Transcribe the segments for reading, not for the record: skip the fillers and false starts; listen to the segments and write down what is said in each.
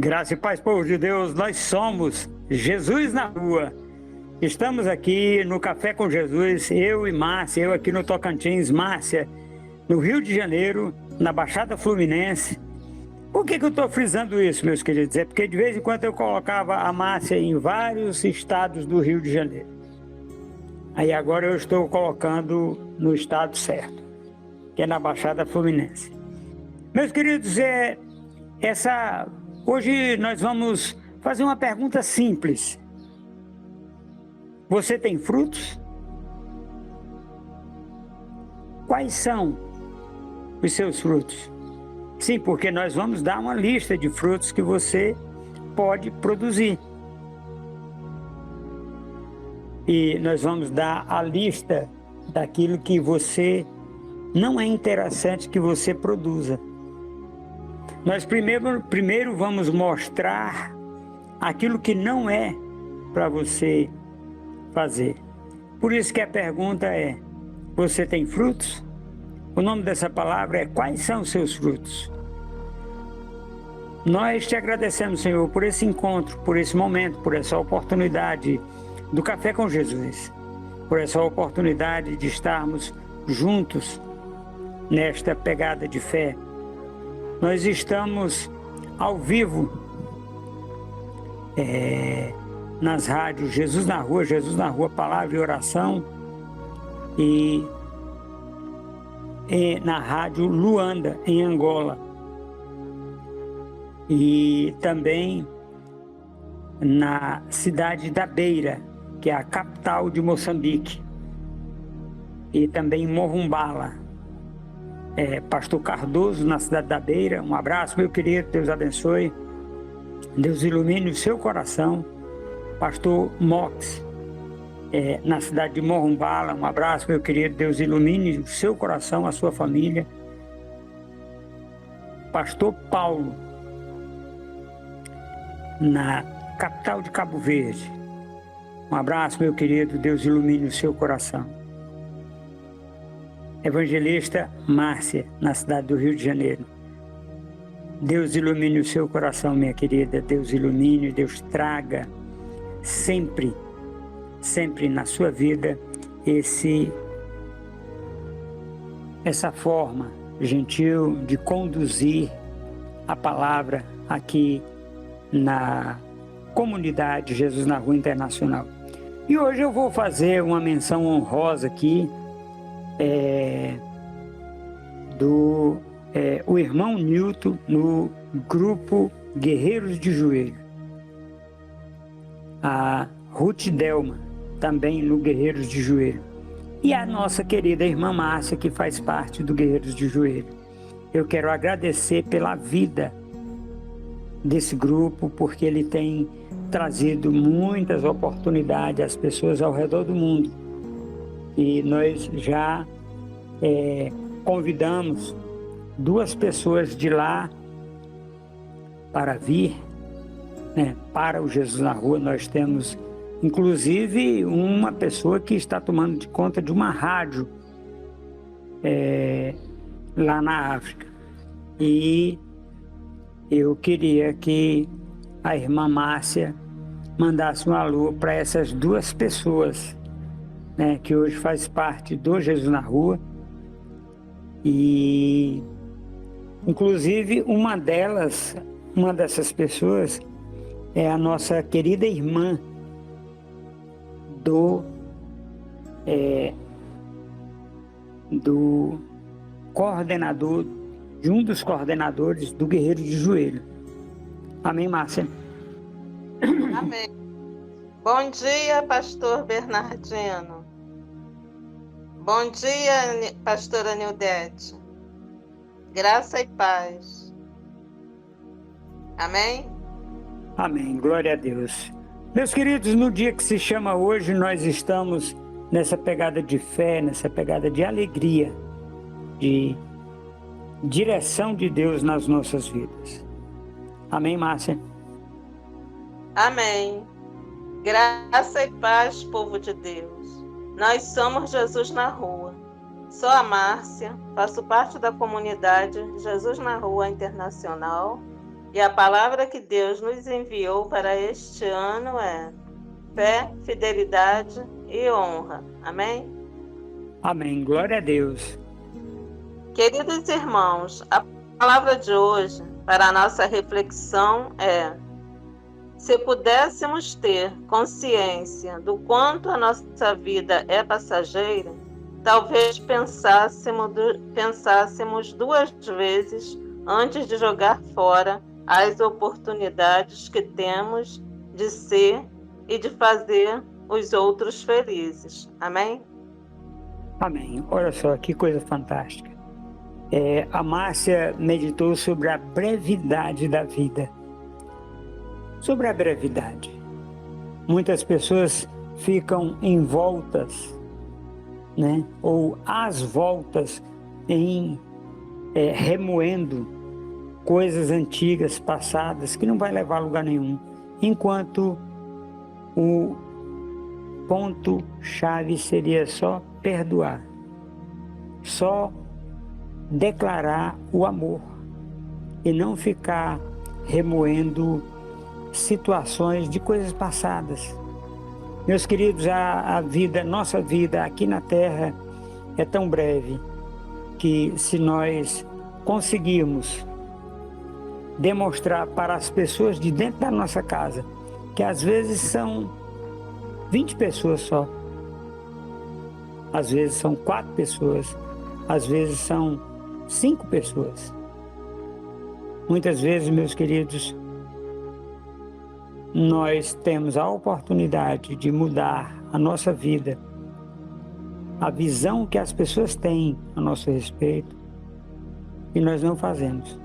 Graça e paz, povo de Deus, nós somos Jesus na Rua. Estamos aqui no Café com Jesus, eu e Márcia, eu aqui no Tocantins, Márcia, no Rio de Janeiro, na Baixada Fluminense. Por que eu estou frisando isso, meus queridos? É porque de vez em quando eu colocava a Márcia em vários estados do Rio de Janeiro. Aí agora eu estou colocando no estado certo, que é na Baixada Fluminense. Meus queridos, hoje nós vamos fazer uma pergunta simples. Você tem frutos? Quais são os seus frutos? Sim, porque nós vamos dar uma lista de frutos que você pode produzir. E nós vamos dar a lista daquilo que você não é interessante que você produza. Nós primeiro vamos mostrar aquilo que não é para você fazer. Por isso que a pergunta é: você tem frutos? O nome dessa palavra é: quais são os seus frutos? Nós te agradecemos, Senhor, por esse encontro, por esse momento, por essa oportunidade do Café com Jesus, por essa oportunidade de estarmos juntos nesta pegada de fé. Nós estamos ao vivo nas rádios Jesus na Rua, Palavra e Oração, e na rádio Luanda, em Angola, e também na cidade da Beira, que é a capital de Moçambique, e também em Morumbala. Pastor Cardoso, na cidade da Beira. Um abraço, meu querido, Deus abençoe, Deus ilumine o seu coração. Pastor Mox, na cidade de Morumbala. Um abraço, meu querido, Deus ilumine o seu coração, a sua família. Pastor Paulo, na capital de Cabo Verde. Um abraço, meu querido, Deus ilumine o seu coração. Evangelista Márcia, na cidade do Rio de Janeiro. Deus ilumine o seu coração, minha querida. Deus ilumine, Deus traga sempre, sempre na sua vida essa forma gentil de conduzir a palavra aqui na comunidade Jesus na Rua Internacional. E hoje eu vou fazer uma menção honrosa aqui o irmão Nilton no grupo Guerreiros de Joelho. A Ruth Delma, também no Guerreiros de Joelho. E a nossa querida irmã Márcia, que faz parte do Guerreiros de Joelho. Eu quero agradecer pela vida desse grupo, porque ele tem trazido muitas oportunidades às pessoas ao redor do mundo. E nós já convidamos 2 pessoas de lá para vir, para o Jesus na Rua. Nós temos, inclusive, uma pessoa que está tomando de conta de uma rádio lá na África. E eu queria que a irmã Márcia mandasse um alô para essas 2 pessoas, que hoje faz parte do Jesus na Rua. E inclusive uma dessas pessoas é a nossa querida irmã do coordenador, de um dos coordenadores do Guerreiro de Joelho. Amém, Márcia? Amém. Bom dia, pastor Bernardino. Bom dia, pastora Nildete. Graça e paz. Amém? Amém, glória a Deus. Meus queridos, no dia que se chama hoje, nós estamos nessa pegada de fé, nessa pegada de alegria, de direção de Deus nas nossas vidas. Amém, Márcia? Amém. Graça e paz, povo de Deus. Nós somos Jesus na Rua. Sou a Márcia, faço parte da comunidade Jesus na Rua Internacional E a palavra que Deus nos enviou para este ano é fé, fidelidade e honra. Amém? Amém. Glória a Deus. Queridos irmãos, a palavra de hoje para a nossa reflexão é: se pudéssemos ter consciência do quanto a nossa vida é passageira, talvez pensássemos duas vezes antes de jogar fora as oportunidades que temos de ser e de fazer os outros felizes. Amém? Amém. Olha só que coisa fantástica. A Márcia meditou sobre a brevidade da vida. Sobre a brevidade. Muitas pessoas ficam envoltas, né? Ou às voltas em remoendo coisas antigas, passadas, que não vai levar a lugar nenhum. Enquanto o ponto-chave seria só perdoar. Só declarar o amor e não ficar remoendo situações de coisas passadas. Meus queridos, nossa vida aqui na Terra é tão breve que se nós conseguirmos demonstrar para as pessoas de dentro da nossa casa, que às vezes são 20 pessoas só, às vezes são 4 pessoas, às vezes são 5 pessoas. Muitas vezes, meus queridos, nós temos a oportunidade de mudar a nossa vida, a visão que as pessoas têm a nosso respeito, e nós não fazemos.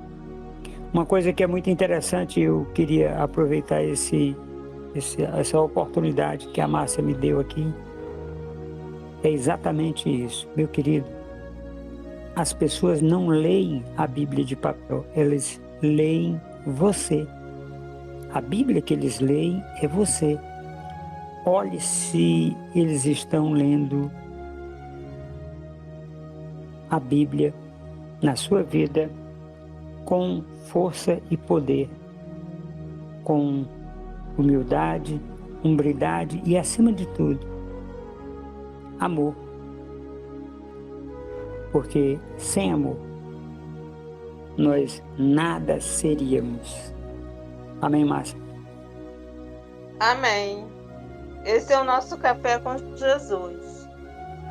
Uma coisa que é muito interessante, eu queria aproveitar essa oportunidade que a Márcia me deu aqui, é exatamente isso, meu querido. As pessoas não leem a Bíblia de papel, elas leem você. A Bíblia que eles leem é você. Olhe se eles estão lendo a Bíblia na sua vida com força e poder, com humildade, hombridade e, acima de tudo, amor. Porque sem amor, nós nada seríamos. Amém, Márcia? Amém. Esse é o nosso Café com Jesus.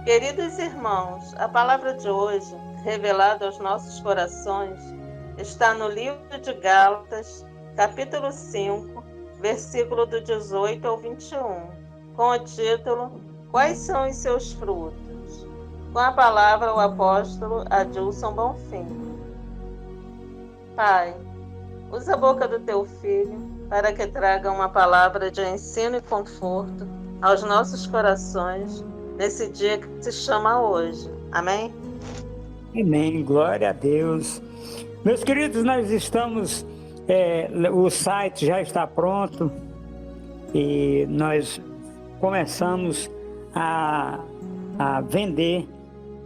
Queridos irmãos, a palavra de hoje, revelada aos nossos corações, está no livro de Gálatas, capítulo 5, versículo do 18 ao 21, com o título Quais são os seus frutos? Com a palavra o apóstolo Adilson Bonfim. Pai, usa a boca do teu filho para que traga uma palavra de ensino e conforto aos nossos corações nesse dia que se chama hoje. Amém? Amém. Glória a Deus. Meus queridos, nós estamos... o site já está pronto e nós começamos a vender,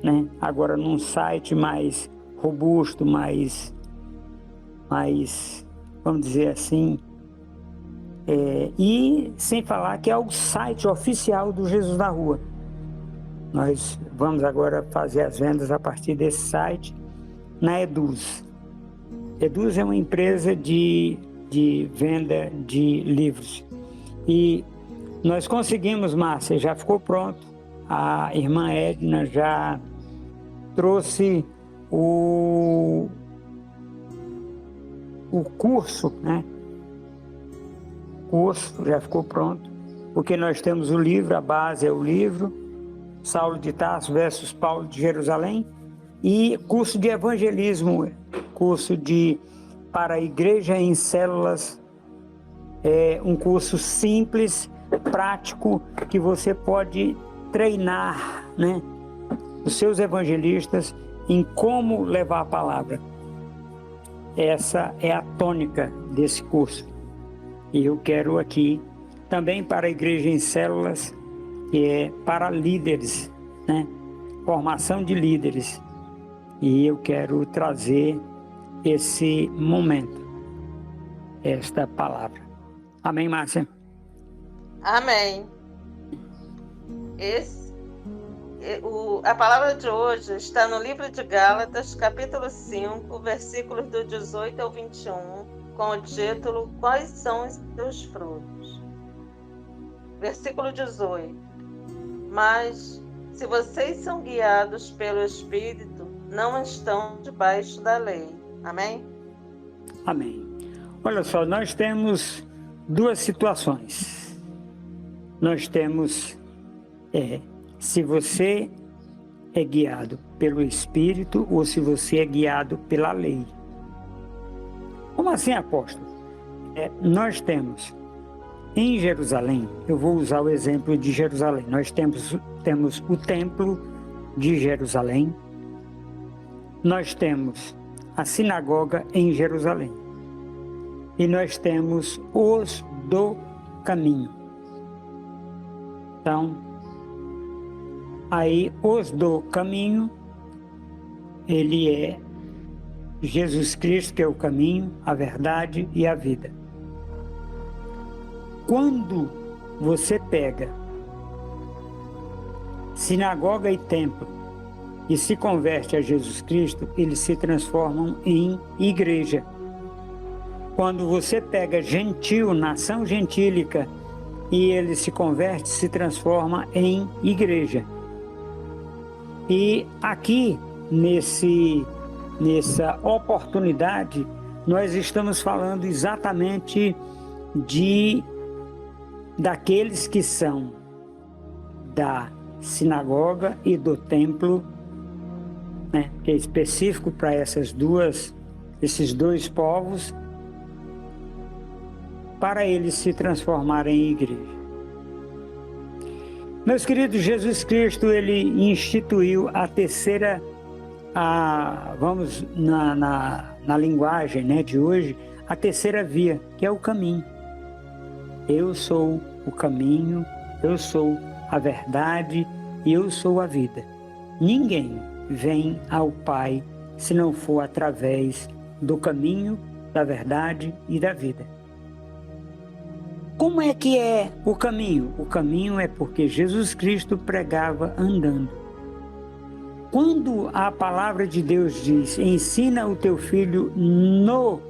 né? Agora num site mais robusto, mais vamos dizer assim, e sem falar que é o site oficial do Jesus na Rua. Nós vamos agora fazer as vendas a partir desse site na Eduz. Eduz é uma empresa de venda de livros. E nós conseguimos, Márcia, já ficou pronto. A irmã Edna já trouxe o curso, né? O curso já ficou pronto, porque nós temos o livro, a base é o livro, Saulo de Tarso versus Paulo de Jerusalém, e curso de evangelismo, curso para a igreja em células, um curso simples, prático, que você pode treinar, né, os seus evangelistas em como levar a palavra. Essa é a tônica desse curso. E eu quero aqui, também para a igreja em células, que é para líderes, né, formação de líderes. E eu quero trazer esse momento esta palavra. Amém, Márcia? Amém. A palavra de hoje está no livro de Gálatas, capítulo 5, versículos do 18 ao 21, com o título Quais são os seus frutos? Versículo 18. Mas, se vocês são guiados pelo Espírito, não estão debaixo da lei. Amém? Amém. Olha só, nós temos duas situações. Nós temos, se você é guiado pelo Espírito ou se você é guiado pela lei. Como assim, apóstolo? Nós temos em Jerusalém, eu vou usar o exemplo de Jerusalém, nós temos o templo de Jerusalém, nós temos a sinagoga em Jerusalém e nós temos os do caminho. Então, aí os do caminho, ele é Jesus Cristo, que é o caminho, a verdade e a vida. Quando você pega sinagoga e templo e se converte a Jesus Cristo, eles se transformam em igreja. Quando você pega gentil, nação gentílica, e ele se converte, se transforma em igreja. E aqui, nessa oportunidade, nós estamos falando exatamente daqueles que são da sinagoga e do templo, né, que é específico para esses dois povos, para eles se transformarem em igreja. Meus queridos, Jesus Cristo, ele instituiu a terceira, vamos na linguagem, né, de hoje, a terceira via, que é o caminho. Eu sou o caminho, eu sou a verdade e eu sou a vida. Ninguém vem ao Pai se não for através do caminho, da verdade e da vida. Como é que é o caminho? O caminho é porque Jesus Cristo pregava andando. Quando a palavra de Deus diz, ensina o teu filho no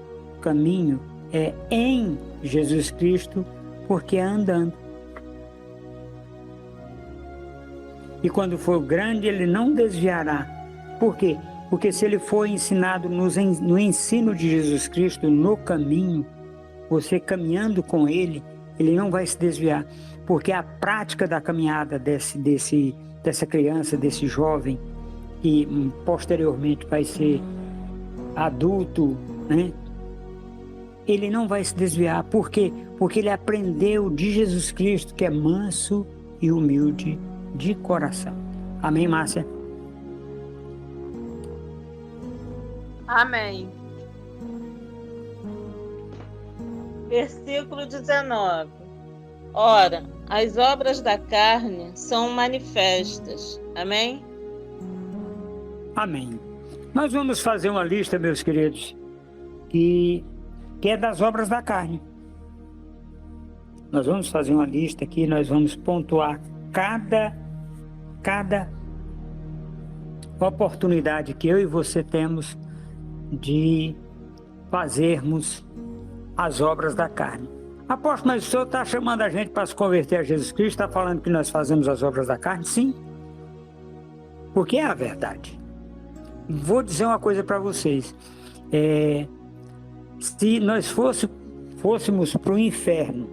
caminho, é em Jesus Cristo, porque é andando. E quando for grande, ele não desviará. Por quê? Porque se ele for ensinado no ensino de Jesus Cristo, no caminho, você caminhando com ele, ele não vai se desviar, porque a prática da caminhada dessa criança, desse jovem, que posteriormente vai ser adulto, né? Ele não vai se desviar. Por quê? Porque ele aprendeu de Jesus Cristo, que é manso e humilde de coração. Amém, Márcia? Amém. Versículo 19. Ora, as obras da carne são manifestas. Amém? Amém. Nós vamos fazer uma lista, meus queridos, que é das obras da carne. Nós vamos fazer uma lista aqui, nós vamos pontuar cada oportunidade que eu e você temos de fazermos as obras da carne. Apóstolo, mas o senhor está chamando a gente para se converter a Jesus Cristo, está falando que nós fazemos as obras da carne? Sim, porque é a verdade. Vou dizer uma coisa para vocês, se nós fôssemos para o inferno,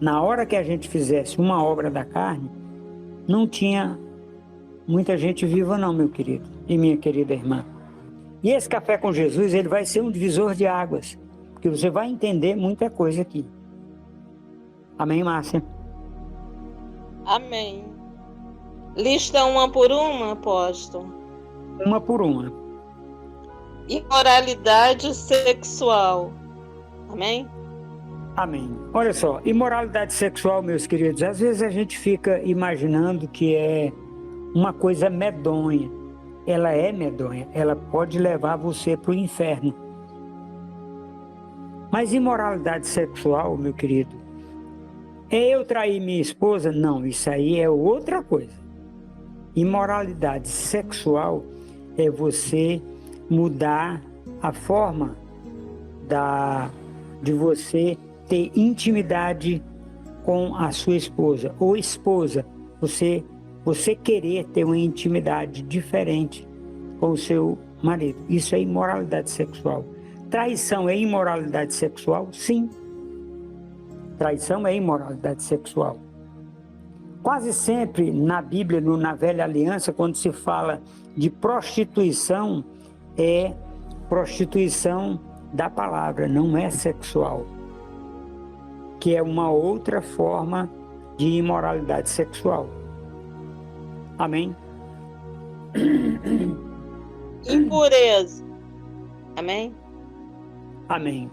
na hora que a gente fizesse uma obra da carne, não tinha muita gente viva não, meu querido e minha querida irmã. E esse Café com Jesus, ele vai ser um divisor de águas, porque você vai entender muita coisa aqui. Amém, Márcia? Amém. Lista uma por uma, apóstolo. Uma por uma. Imoralidade sexual. Amém? Amém. Olha só, imoralidade sexual, meus queridos, às vezes a gente fica imaginando que é uma coisa medonha. Ela é medonha, ela pode levar você para o inferno. Mas imoralidade sexual, meu querido, é eu trair minha esposa? Não, isso aí é outra coisa. Imoralidade sexual é você mudar a forma de você ter intimidade com a sua esposa. Ou esposa, você querer ter uma intimidade diferente com o seu marido. Isso é imoralidade sexual. Traição é imoralidade sexual? Sim. Traição é imoralidade sexual. Quase sempre na Bíblia, na Velha Aliança, quando se fala de prostituição, é prostituição da palavra, não é sexual, que é uma outra forma de imoralidade sexual. Amém? Impureza. Amém? Amém.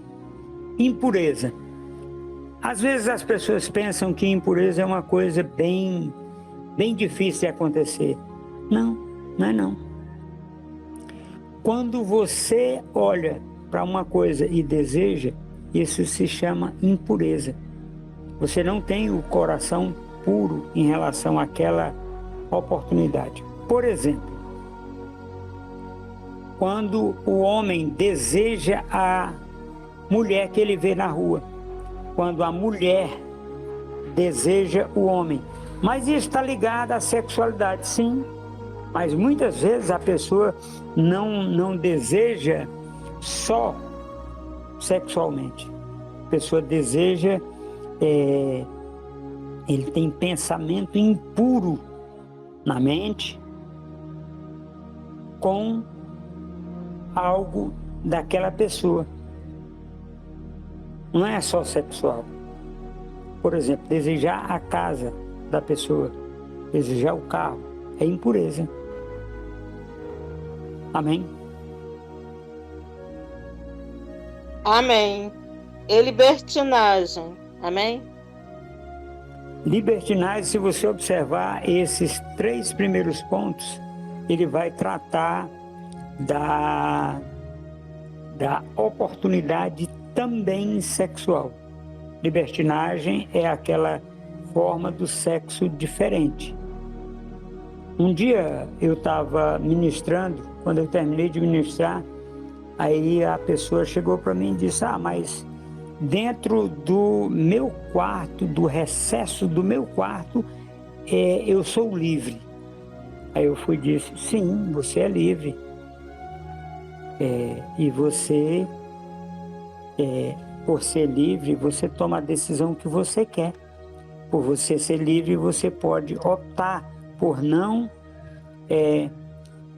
Impureza. Às vezes as pessoas pensam que impureza é uma coisa bem difícil de acontecer. Não, não é não. Quando você olha para uma coisa e deseja, isso se chama impureza. Você não tem o coração puro em relação àquela oportunidade. Por exemplo, quando o homem deseja a mulher que ele vê na rua, quando a mulher deseja o homem. Mas isso está ligado à sexualidade, sim. Mas muitas vezes a pessoa não deseja só sexualmente. A pessoa deseja, ele tem pensamento impuro na mente com algo daquela pessoa. Não é só sexual. Por exemplo, desejar a casa da pessoa, desejar o carro, é impureza. Amém? Amém. E libertinagem. Amém? Libertinagem, se você observar esses 3 primeiros pontos, ele vai tratar da oportunidade também sexual. Libertinagem é aquela forma do sexo diferente. Um dia eu estava ministrando, quando eu terminei de ministrar, aí a pessoa chegou para mim e disse: mas dentro do meu quarto, do recesso do meu quarto, eu sou livre. Aí eu fui e disse: sim, você é livre. E você, por ser livre, você toma a decisão que você quer. Por você ser livre, você pode optar por não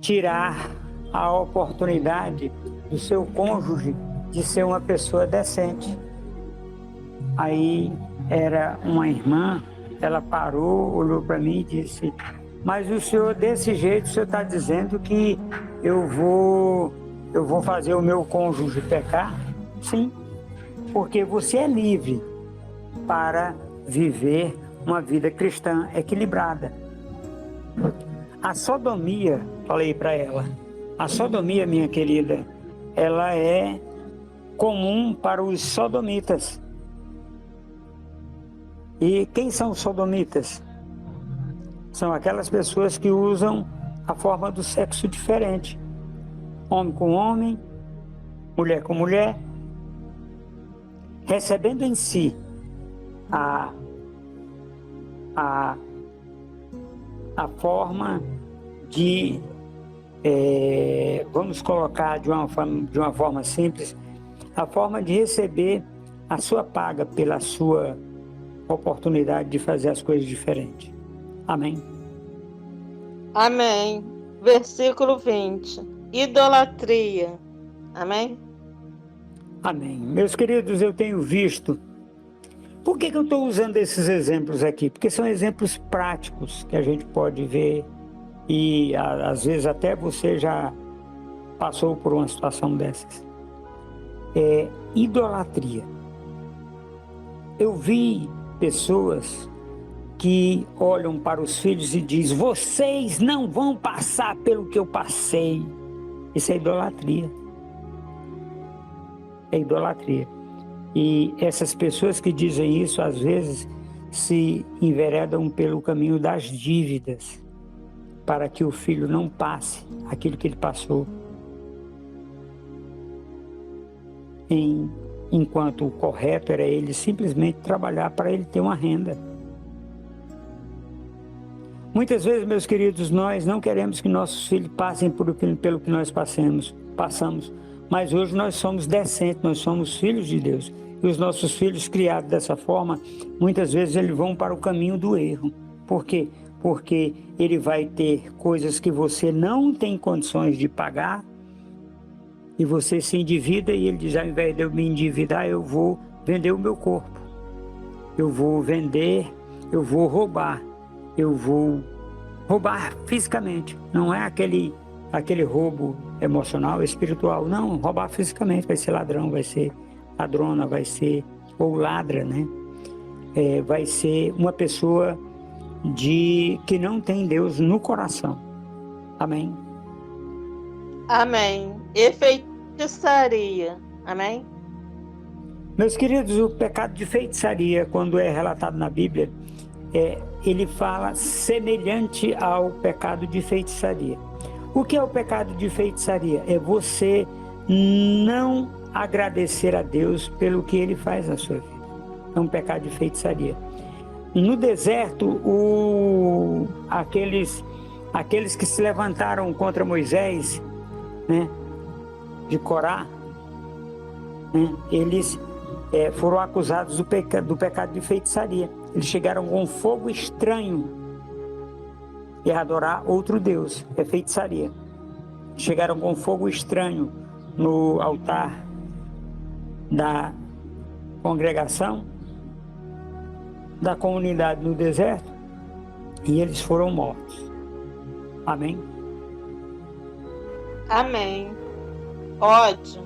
tirar a oportunidade do seu cônjuge de ser uma pessoa decente. Aí era uma irmã, ela parou, olhou para mim e disse: mas o senhor, desse jeito, o senhor está dizendo que eu vou fazer o meu cônjuge pecar? Sim, porque você é livre para viver uma vida cristã equilibrada. A sodomia, falei para ela, a sodomia, minha querida, ela é comum para os sodomitas. E quem são os sodomitas? São aquelas pessoas que usam a forma do sexo diferente. Homem com homem, mulher com mulher, recebendo em si a forma de, vamos colocar de uma forma simples, a forma de receber a sua paga pela sua oportunidade de fazer as coisas diferentes. Amém? Amém. Versículo 20. Idolatria. Amém? Amém. Meus queridos, eu tenho visto. Por que eu estou usando esses exemplos aqui? Porque são exemplos práticos que a gente pode ver e às vezes até você já passou por uma situação dessas. Idolatria. Eu vi pessoas que olham para os filhos e dizem: vocês não vão passar pelo que eu passei. Isso é idolatria. É idolatria. E essas pessoas que dizem isso, às vezes, se enveredam pelo caminho das dívidas, para que o filho não passe aquilo que ele passou. Enquanto o correto era ele simplesmente trabalhar para ele ter uma renda. Muitas vezes, meus queridos, nós não queremos que nossos filhos passem pelo que nós passamos, mas hoje nós somos decentes, nós somos filhos de Deus. E os nossos filhos criados dessa forma, muitas vezes eles vão para o caminho do erro. Por quê? Porque ele vai ter coisas que você não tem condições de pagar, e você se endivida e ele diz, ao invés de eu me endividar, eu vou vender o meu corpo. Eu vou vender, eu vou roubar fisicamente. Não é aquele roubo emocional, espiritual. Não, roubar fisicamente. Vai ser ladrão, vai ser ladrona, vai ser, ou ladra, né? Vai ser uma pessoa que não tem Deus no coração. Amém? Amém. E feitiçaria. Amém? Meus queridos, o pecado de feitiçaria, quando é relatado na Bíblia, ele fala semelhante ao pecado de feitiçaria. O que é o pecado de feitiçaria? É você não agradecer a Deus pelo que Ele faz na sua vida. É um pecado de feitiçaria. No deserto, aqueles que se levantaram contra Moisés, né, de Corá, né, eles foram acusados do pecado de feitiçaria. Eles chegaram com um fogo estranho e adorar outro Deus, é feitiçaria. Chegaram com fogo estranho no altar da congregação, da comunidade no deserto, e eles foram mortos. Amém? Amém. Ódio.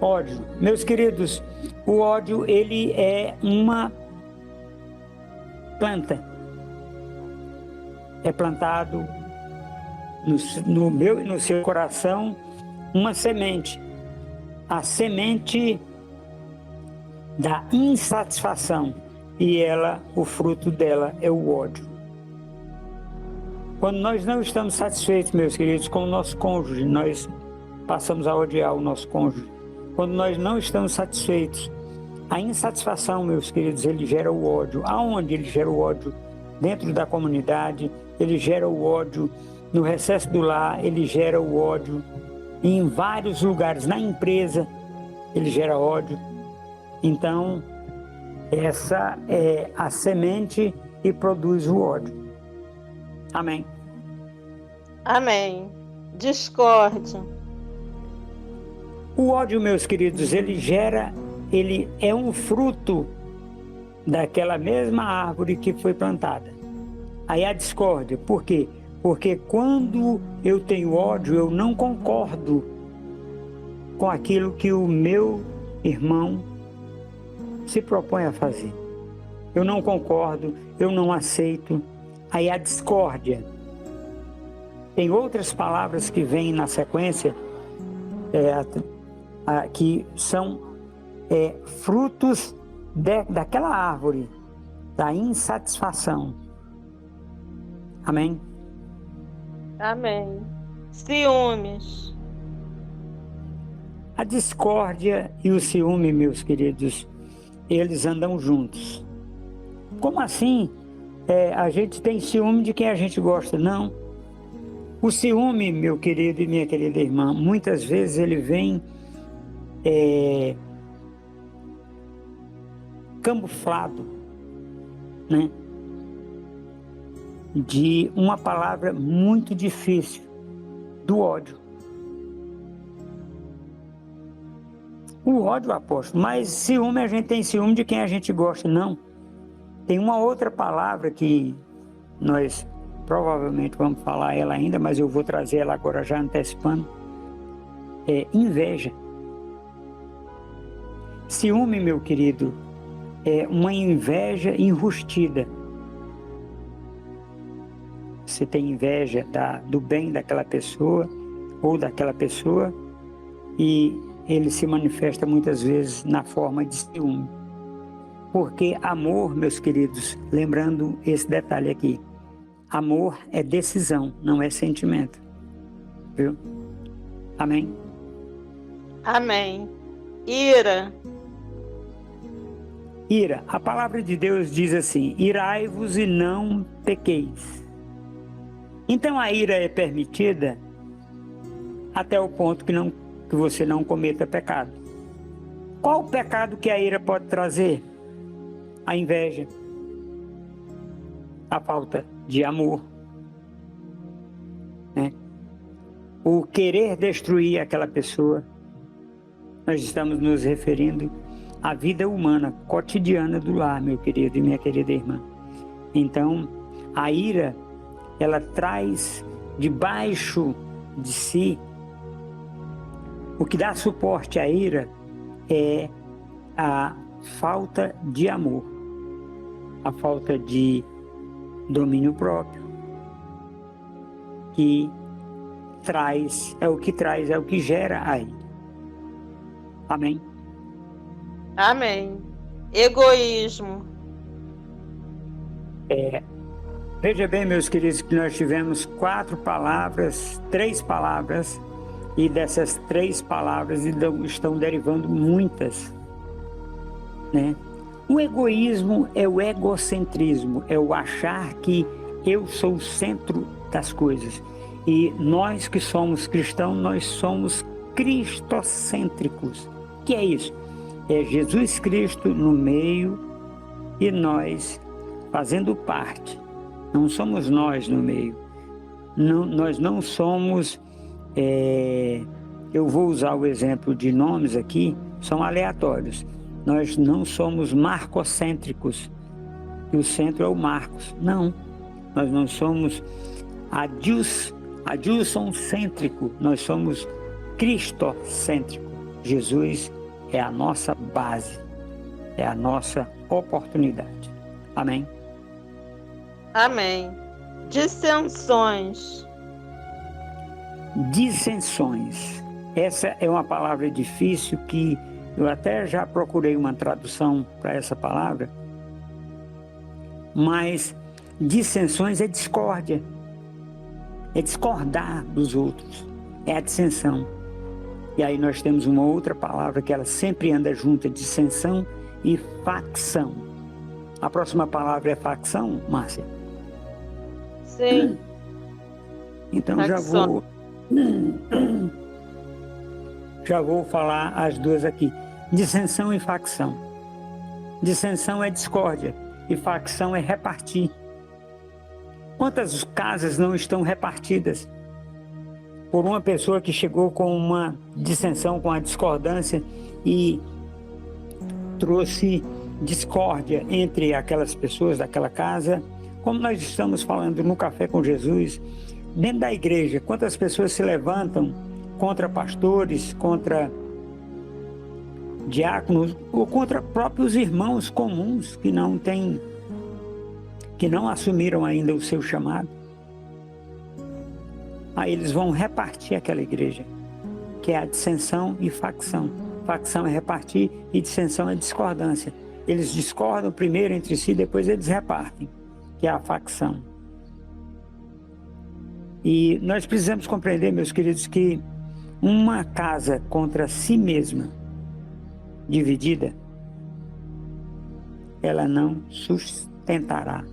Ódio. Meus queridos, o ódio, ele é uma planta. É plantado no meu e no seu coração uma semente. A semente da insatisfação. E o fruto dela é o ódio. Quando nós não estamos satisfeitos, meus queridos, com o nosso cônjuge, nós passamos a odiar o nosso cônjuge. Quando nós não estamos satisfeitos, a insatisfação, meus queridos, ele gera o ódio. Aonde ele gera o ódio? Dentro da comunidade, ele gera o ódio no recesso do lar, ele gera o ódio em vários lugares, na empresa, ele gera ódio. Então, essa é a semente e produz o ódio. Amém. Amém. Discórdia. O ódio, meus queridos, ele é um fruto daquela mesma árvore que foi plantada. Aí a discórdia, por quê? Porque quando eu tenho ódio, eu não concordo com aquilo que o meu irmão se propõe a fazer. Eu não concordo, eu não aceito. Aí a discórdia. Tem outras palavras que vêm na sequência, que são frutos daquela árvore, da insatisfação. Amém? Amém. Ciúmes. A discórdia e o ciúme, meus queridos, eles andam juntos. Como assim? A gente tem ciúme de quem a gente gosta? Não. O ciúme, meu querido e minha querida irmã, muitas vezes ele vem camuflado, né, de uma palavra muito difícil, do ódio. O ódio, apóstolo, mas ciúme, a gente tem ciúme de quem a gente gosta, não. Tem uma outra palavra que nós provavelmente vamos falar ela ainda, mas eu vou trazer ela agora já antecipando. Inveja. Ciúme, meu querido, é uma inveja enrustida. Você tem inveja do bem daquela pessoa ou daquela pessoa e ele se manifesta muitas vezes na forma de ciúme. Porque amor, meus queridos, lembrando esse detalhe aqui, amor é decisão, não é sentimento. Viu? Amém? Amém. Ira. Ira. A palavra de Deus diz assim: irai-vos e não pequeis. Então a ira é permitida até o ponto que você não cometa pecado. Qual o pecado que a ira pode trazer? A inveja, a falta de amor, né? O querer destruir aquela pessoa. Nós estamos nos referindo à vida humana, cotidiana do lar, meu querido e minha querida irmã. Então, a ira, ela traz debaixo de si, o que dá suporte à ira é a falta de amor, a falta de domínio próprio, que é o que gera a ira. Amém? Amém. Egoísmo. Veja bem, meus queridos, que nós tivemos 3 palavras, e dessas 3 palavras estão derivando muitas, né? O egoísmo é o egocentrismo, é o achar que eu sou o centro das coisas. E nós que somos cristãos, nós somos cristocêntricos. O que é isso? É Jesus Cristo no meio e nós fazendo parte. Não somos nós no meio. Não, nós não somos... eu vou usar o exemplo de nomes aqui, são aleatórios. Nós não somos marcocêntricos, e o centro é o Marcos. Não, nós não somos adilson-cêntrico, nós somos cristocêntrico. Jesus é a nossa base, é a nossa oportunidade. Amém? Amém. Dissensões. Dissensões. Essa é uma palavra difícil que eu até já procurei uma tradução para essa palavra, mas dissensões é discórdia, é discordar dos outros, é a dissensão. E aí nós temos uma outra palavra que ela sempre anda junto, dissensão e facção. A próxima palavra é facção, Márcia? Sim. Então facção. Já vou falar as duas aqui. Dissensão e facção. Dissensão é discórdia e facção é repartir. Quantas casas não estão repartidas por uma pessoa que chegou com uma dissensão, com a discordância e trouxe discórdia entre aquelas pessoas daquela casa? Como nós estamos falando no Café com Jesus, dentro da igreja, quantas pessoas se levantam contra pastores, contra diáconos ou contra próprios irmãos comuns que não assumiram ainda o seu chamado? Aí eles vão repartir aquela igreja, que é a dissensão e facção. Facção é repartir e dissensão é discordância. Eles discordam primeiro entre si, depois eles repartem, que é a facção. E nós precisamos compreender, meus queridos, que uma casa contra si mesma, dividida, ela não sustentará.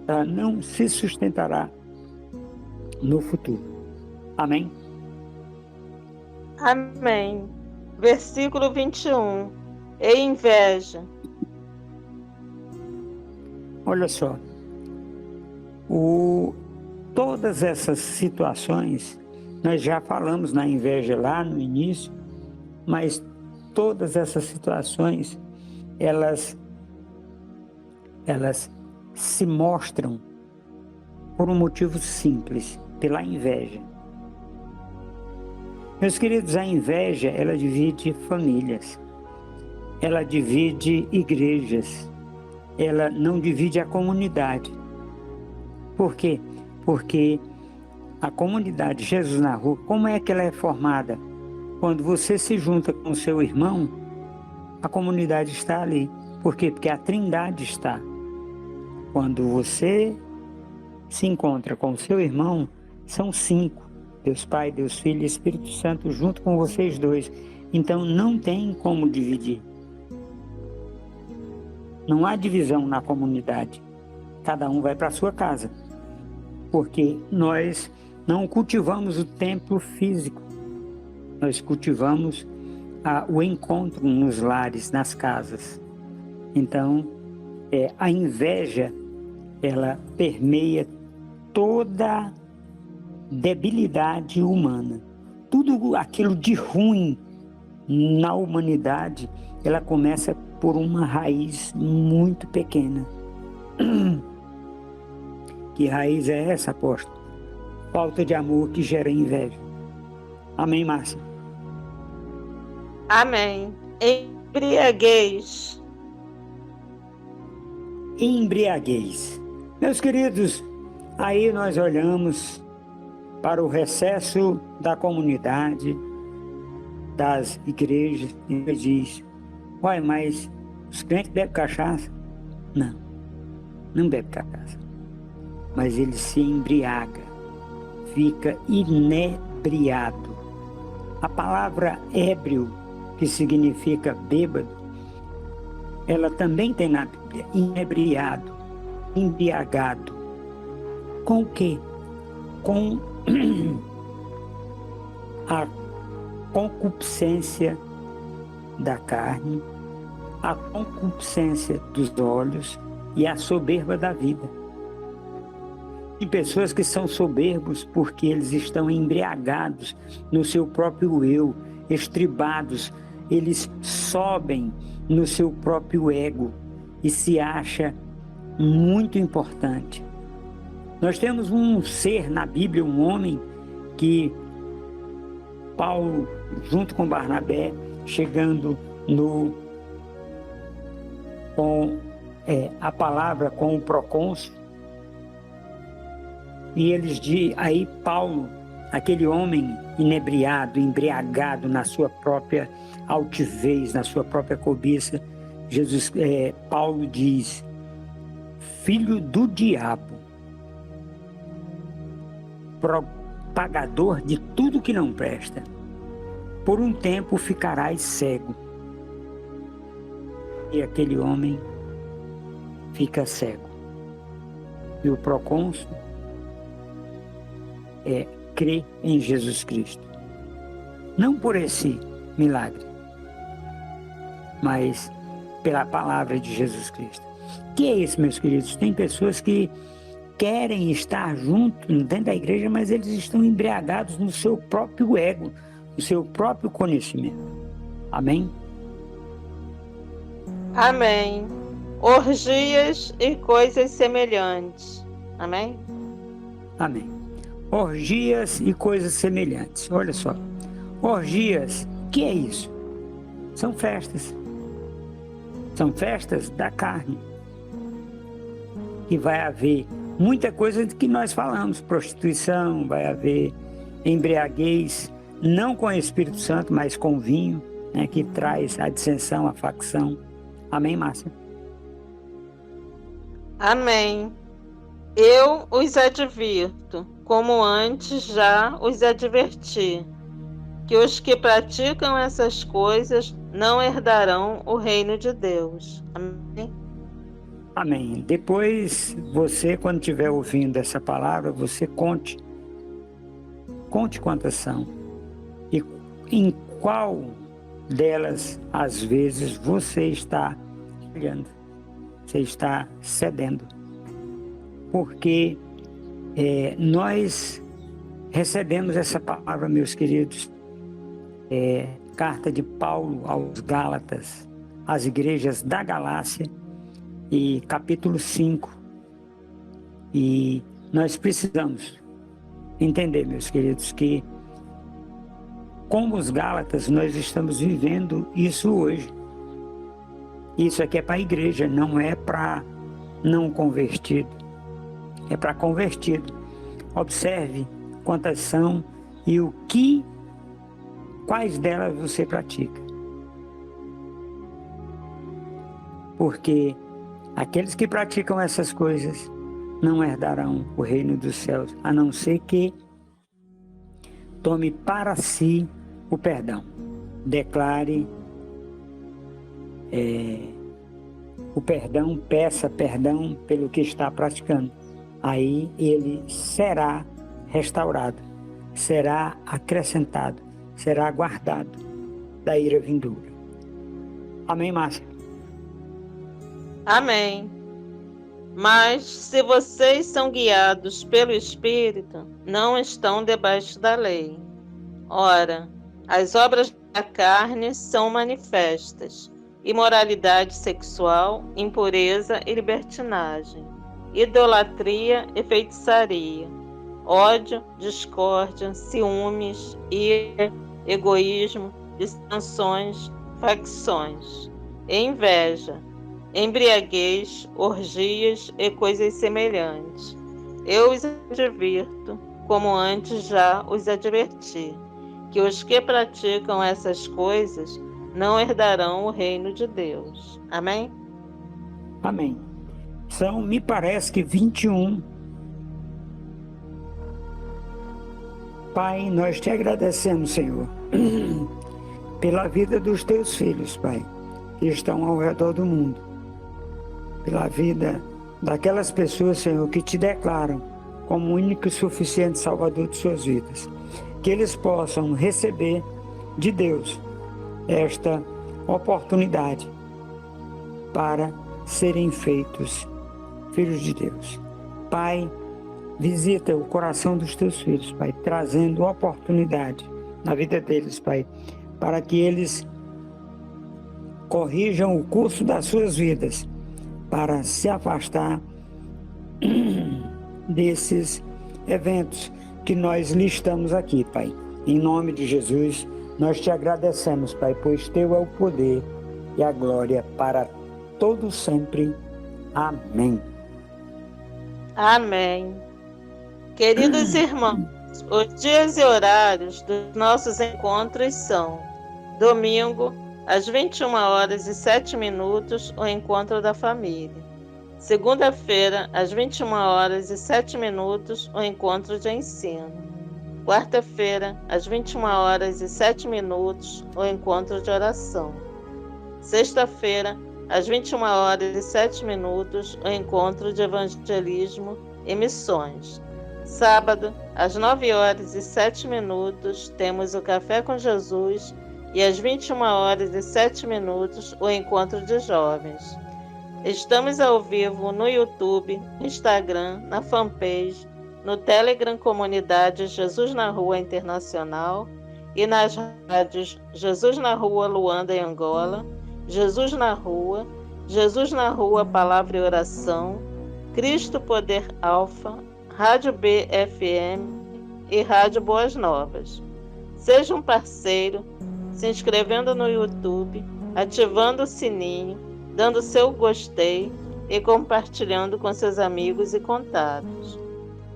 Ela não se sustentará no futuro. Amém? Amém. Versículo 21. E inveja. Olha só. Todas essas situações, nós já falamos na inveja lá no início, mas todas essas situações, elas se mostram por um motivo simples, pela inveja. Meus queridos, a inveja, ela divide famílias, ela divide igrejas, ela não divide a comunidade. Por quê? Porque a comunidade Jesus na Rua, como é que ela é formada? Quando você se junta com o seu irmão, a comunidade está ali. Por quê? Porque a Trindade está. Quando você se encontra com o seu irmão, são 5. Deus Pai, Deus Filho e Espírito Santo junto com vocês dois. Então não tem como dividir. Não há divisão na comunidade. Cada um vai para a sua casa. Porque nós não cultivamos o templo físico. Nós cultivamos o encontro nos lares, nas casas. Então, a inveja, ela permeia toda debilidade humana. Tudo aquilo de ruim na humanidade, ela começa por uma raiz muito pequena. Que raiz é essa, apóstolo? Falta de amor que gera inveja. Amém, Márcia? Amém. Embriaguez. Embriaguez. Meus queridos, aí nós olhamos para o recesso da comunidade, das igrejas, e diz: uai, mas os crentes bebem cachaça? Não, não bebe cachaça. Mas ele se embriaga, fica inebriado. A palavra ébrio, que significa bêbado, ela também tem na Bíblia, inebriado, embriagado. Com o quê? Com a concupiscência da carne, a concupiscência dos olhos e a soberba da vida. Tem pessoas que são soberbos porque eles estão embriagados no seu próprio eu, estribados, eles sobem no seu próprio ego e se acha muito importante. Nós temos um ser na Bíblia, um homem que Paulo, junto com Barnabé, chegando com a palavra com o procônsul, e eles aí Paulo, aquele homem inebriado, embriagado na sua própria altivez, na sua própria cobiça, Paulo diz: filho do diabo, propagador de tudo que não presta, por um tempo ficarás cego. E aquele homem fica cego. E o procônsul crê em Jesus Cristo. Não por esse milagre, mas pela palavra de Jesus Cristo. Que é isso, meus queridos? Tem pessoas que querem estar junto dentro da igreja, mas eles estão embriagados no seu próprio ego, no seu próprio conhecimento. Amém? Amém. Orgias e coisas semelhantes. Amém? Amém. Orgias e coisas semelhantes. Olha só. Orgias, o que é isso? São festas. São festas da carne. E vai haver muita coisa que nós falamos. Prostituição, vai haver embriaguez, não com o Espírito Santo, mas com vinho, né, que traz a dissensão, a facção. Amém, Márcia? Amém. Eu os advirto, como antes já os adverti, que os que praticam essas coisas não herdarão o reino de Deus. Amém? Amém. Depois, você, quando estiver ouvindo essa palavra, você conte quantas são. E em qual delas, às vezes, você está olhando, você está cedendo. Porque nós recebemos essa palavra, meus queridos, carta de Paulo aos Gálatas, às igrejas da Galácia, e capítulo 5. E nós precisamos entender, meus queridos, que como os Gálatas, nós estamos vivendo isso hoje. Isso aqui é para a igreja, não é para não convertido. É para convertido. Observe quantas são e o que quais delas você pratica. Porque aqueles que praticam essas coisas não herdarão o reino dos céus, a não ser que tome para si o perdão. Declare o perdão, peça perdão pelo que está praticando. Aí ele será restaurado, será acrescentado, será guardado da ira vindoura. Amém, Márcia? Amém. Mas se vocês são guiados pelo Espírito, não estão debaixo da lei. Ora, as obras da carne são manifestas: imoralidade sexual, impureza e libertinagem, idolatria e feitiçaria, ódio, discórdia, ciúmes, ira, egoísmo, dissensões, facções, e inveja, embriaguez, orgias e coisas semelhantes. Eu os advirto, como antes já os adverti, que os que praticam essas coisas não herdarão o reino de Deus. Amém? Amém. São, me parece que 21. Pai, nós te agradecemos, Senhor, pela vida dos teus filhos, Pai, que estão ao redor do mundo. Pela vida daquelas pessoas, Senhor, que te declaram como único e suficiente Salvador de suas vidas. Que eles possam receber de Deus esta oportunidade para serem feitos filhos de Deus. Pai, visita o coração dos teus filhos, Pai, trazendo oportunidade na vida deles, Pai, para que eles corrijam o curso das suas vidas, para se afastar desses eventos que nós listamos aqui, Pai. Em nome de Jesus, nós te agradecemos, Pai, pois teu é o poder e a glória para todo sempre. Amém. Amém. Queridos irmãos, os dias e horários dos nossos encontros são: domingo, às 21h07, o encontro da família. Segunda-feira, às 21h07, o encontro de ensino. Quarta-feira, às 21h07, o encontro de oração. Sexta-feira, às 21h07, o encontro de evangelismo e missões. Sábado, às 9h07, temos o Café com Jesus e às 21h07, o encontro de jovens. Estamos ao vivo no YouTube, no Instagram, na fanpage, no Telegram Comunidade Jesus na Rua Internacional e nas rádios Jesus na Rua Luanda e Angola, Jesus na Rua Palavra e Oração, Cristo Poder Alfa, Rádio BFM e Rádio Boas Novas. Seja um parceiro, se inscrevendo no YouTube, ativando o sininho, dando seu gostei e compartilhando com seus amigos e contatos.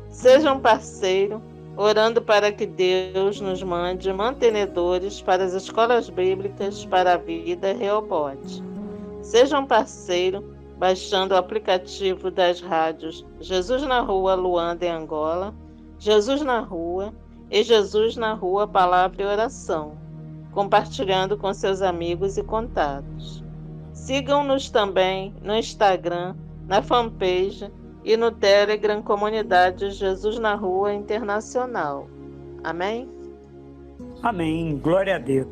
Seja um parceiro, orando para que Deus nos mande mantenedores para as escolas bíblicas para a vida Rehobote. Seja um parceiro, baixando o aplicativo das rádios Jesus na Rua Luanda e Angola, Jesus na Rua e Jesus na Rua Palavra e Oração, compartilhando com seus amigos e contatos. Sigam-nos também no Instagram, na fanpage e no Telegram Comunidade Jesus na Rua Internacional. Amém? Amém. Glória a Deus.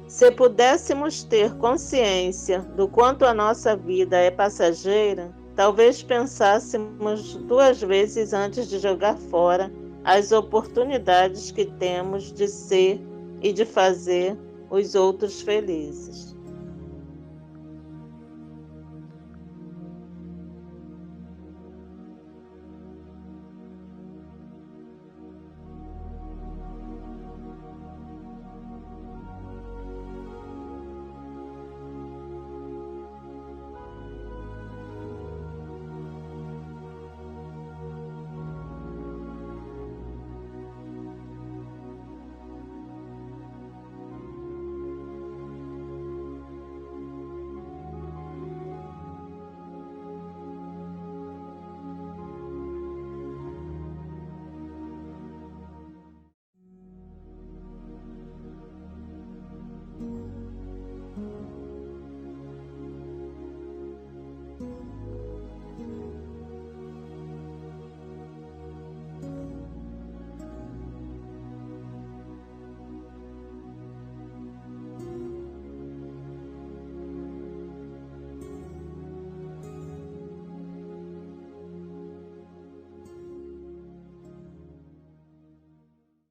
Se pudéssemos ter consciência do quanto a nossa vida é passageira, talvez pensássemos 2 vezes antes de jogar fora as oportunidades que temos de ser e de fazer os outros felizes.